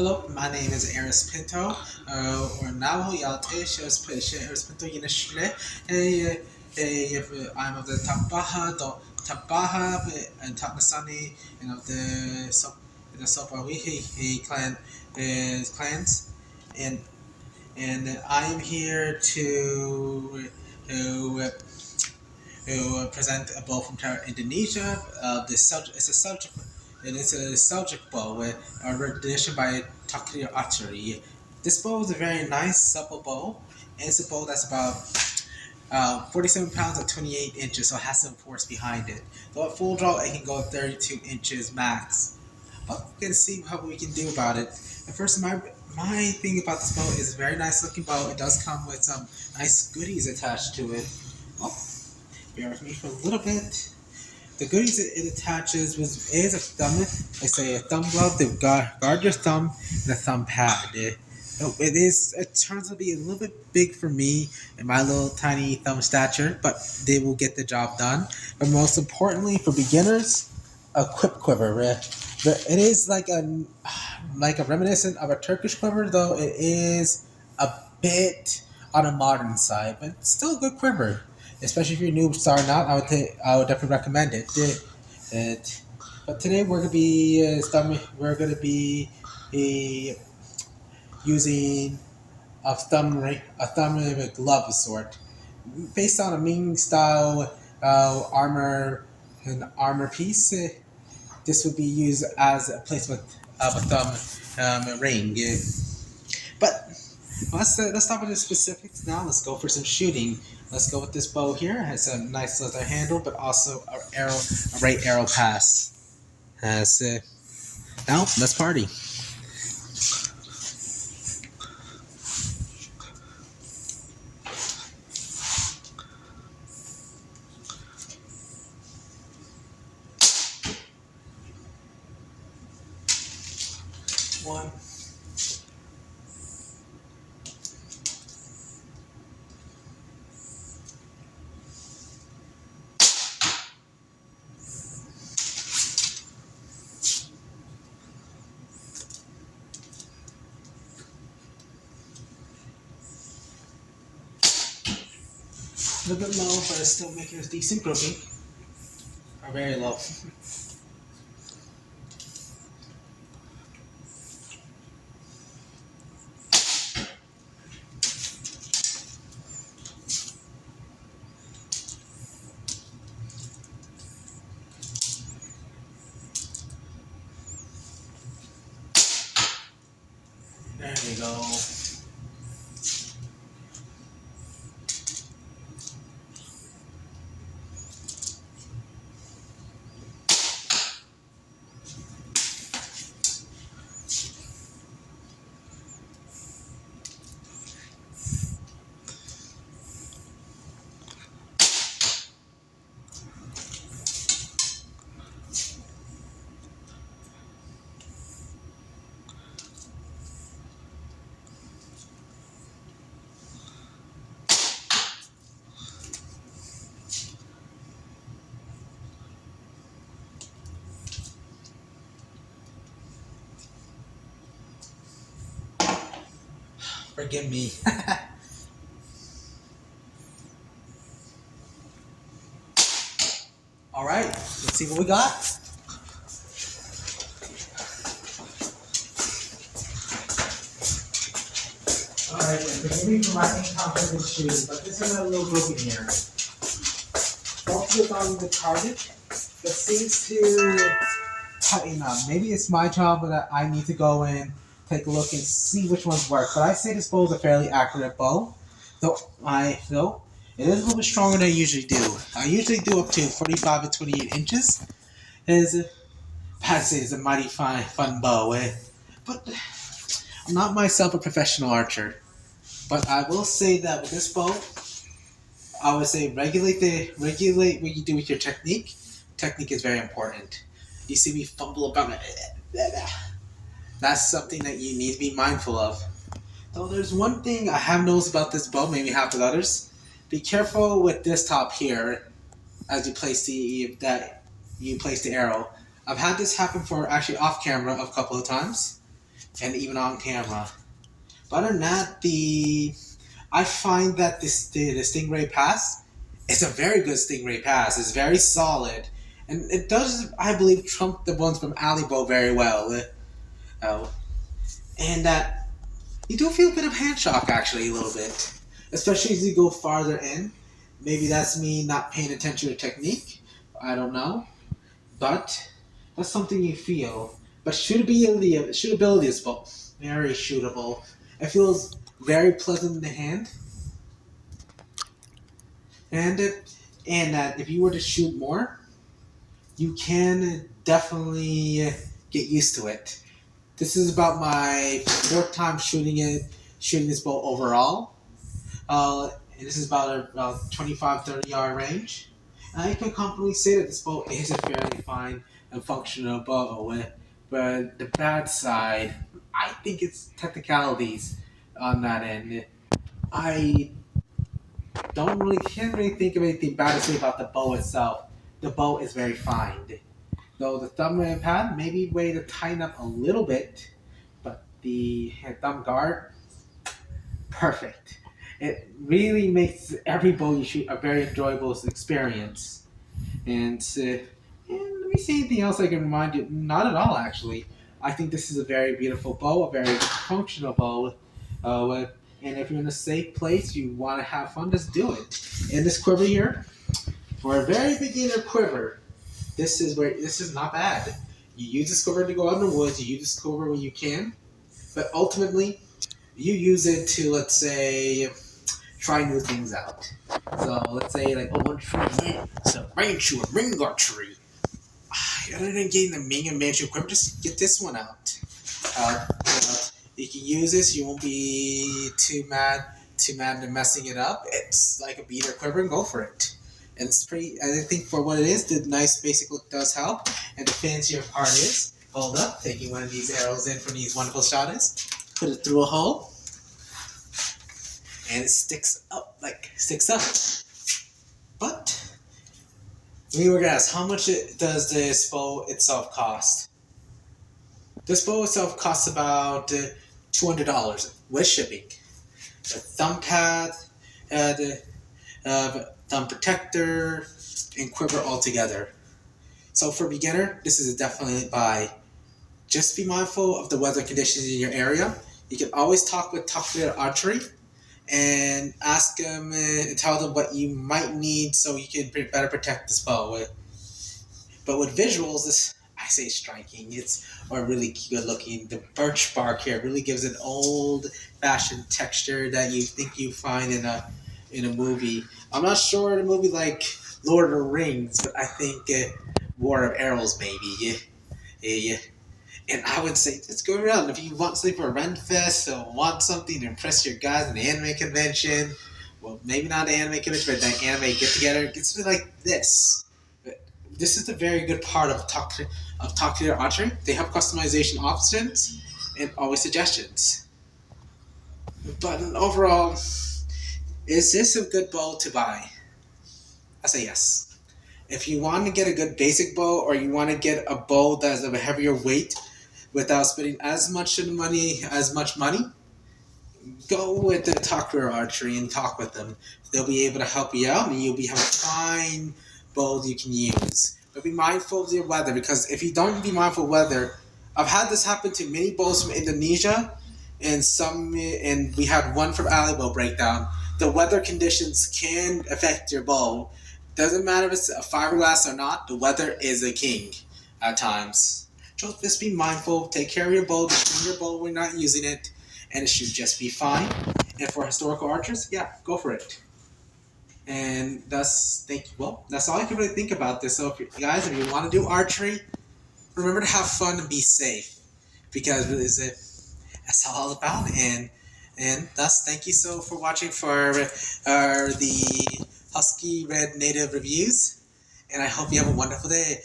Hello, my name is Eris Pinto. Now jag shows Eris Pinto Yinishle. I'm of the Tabaha and Taknasani and of the Sopawihi clans, and I'm here to present a bow from Indonesia. It's a Seljuk. It is a Seljuk bow, a rendition by Takrir Archery. This bow is a very nice, supple bow. And it's a bow that's about 47 pounds and 28 inches, so it has some force behind it. Though at full draw, it can go 32 inches max. But we can see what we can do about it. And first, my thing about this bow is a very nice looking bow. It does come with some nice goodies attached to it. Oh, bear with me for a little bit. The goodies it attaches is a thumb, I say a thumb glove to guard your thumb and a thumb pad. It turns out to be a little bit big for me and my little tiny thumb stature, but they will get the job done. But most importantly, for beginners, a quip quiver. It is like a reminiscent of a Turkish quiver, though it is a bit on a modern side, but it's still a good quiver. Especially if you're new starting out, I would definitely recommend it. But today we're gonna be uh, using a thumb glove of sort, based on a Ming style armor piece. This would be used as a placement of a thumb ring. But let's stop with the specifics now. Let's go for some shooting. Let's go with this bow here. It has a nice leather handle, but also a right arrow pass. Now let's party. One. A little bit low, but it's still making a decent grouping. Or very low. There we go. Forgive me. All right, let's see what we got. All right, forgive me for my incompetent shoes, but this is a little grouping here. Focus on the target that seems to tighten up. Maybe it's my job, but I need to go in, take a look, and see which ones work. But I say this bow is a fairly accurate bow, though it is a little bit stronger than I usually do. I usually do up to 45 to 28 inches. I'd say it's a mighty fun bow, but I'm not myself a professional archer. But I will say that with this bow, I would say regulate what you do with your technique. Technique is very important. You see me fumble about it. That's something that you need to be mindful of. Though there's one thing I have noticed about this bow, maybe half with others. Be careful with this top here as you place the arrow. I've had this happen for actually off camera a couple of times. and even on camera. But other than that, I find that the Stingray Pass is a very good Stingray Pass. It's very solid, and it does, I believe, trump the ones from Alibo very well. Oh, and that you do feel a bit of hand shock actually a little bit, especially as you go farther in. Maybe that's me not paying attention to technique. I don't know, but that's something you feel. But shootability is both very shootable. It feels very pleasant in the hand, and that if you were to shoot more, you can definitely get used to it. This is about my fourth time shooting this bow overall. And this is about 25-30 yard range. And I can confidently say that this bow is a fairly fine and functional bow. But the bad side, I think it's technicalities on that end. I can't really think of anything bad to say about the bow itself. The bow is very fine. Though the thumb and pad maybe way to tighten up a little bit, but the thumb guard, perfect. It really makes every bow you shoot a very enjoyable experience. And let me see anything else I can remind you. Not at all, actually. I think this is a very beautiful bow, a very functional bow. And if you're in a safe place, you want to have fun, just do it. And this quiver here, for a very beginner quiver, this is not bad. You use this quiver to go out in the woods. You use this quiver when you can, but ultimately, you use it to, let's say, try new things out. So let's say like, oh, one tree, so range shooter, ring archery. Other than getting the Ming and Manchu equipment, just get this one out. You can use this. You won't be too mad to messing it up. It's like a beater quiver, and go for it. And it's pretty. I think for what it is, the nice basic look does help. And the fancier part is, hold up, taking one of these arrows in from these wonderful shotters, put it through a hole, and it sticks up. But we were gonna ask, how much does this bow itself cost? This bow itself costs about $200 with shipping. The thumb pad, the thumb protector, and quiver all together. So for a beginner, this is definitely a buy. Just be mindful of the weather conditions in your area. You can always talk with Takrir Archery and ask them and tell them what you might need so you can better protect this bow. But with visuals, this, I say, striking. It's or really good looking. The birch bark here really gives an old-fashioned texture that you think you find in a movie. I'm not sure in a movie like Lord of the Rings, but I think War of Arrows maybe. Yeah. And I would say, just go around. If you want something for a Renfest or want something to impress your guys in the anime convention, well, maybe not the anime convention, but the anime get-together, get something like this. But this is the very good part of Takrir Archery. They have customization options and always suggestions. But overall, is this a good bow to buy? I say yes. If you want to get a good basic bow, or you want to get a bow that's of a heavier weight without spending as much money, go with the Takrir Archery and talk with them. They'll be able to help you out, and you'll have a fine bow you can use. But be mindful of your weather, because if you don't be mindful of weather, I've had this happen to many bows from Indonesia, and we had one from Alibo breakdown. The weather conditions can affect your bow. Doesn't matter if it's a fiberglass or not, the weather is a king at times. So just be mindful, take care of your bow, just bring your bow when you're not using it, and it should just be fine. And for historical archers, yeah, go for it. And that's all I can really think about this. So if you want to do archery, remember to have fun and be safe, because that's all about. And thus, thank you so for watching for the Husky Red Native reviews, and I hope you have a wonderful day.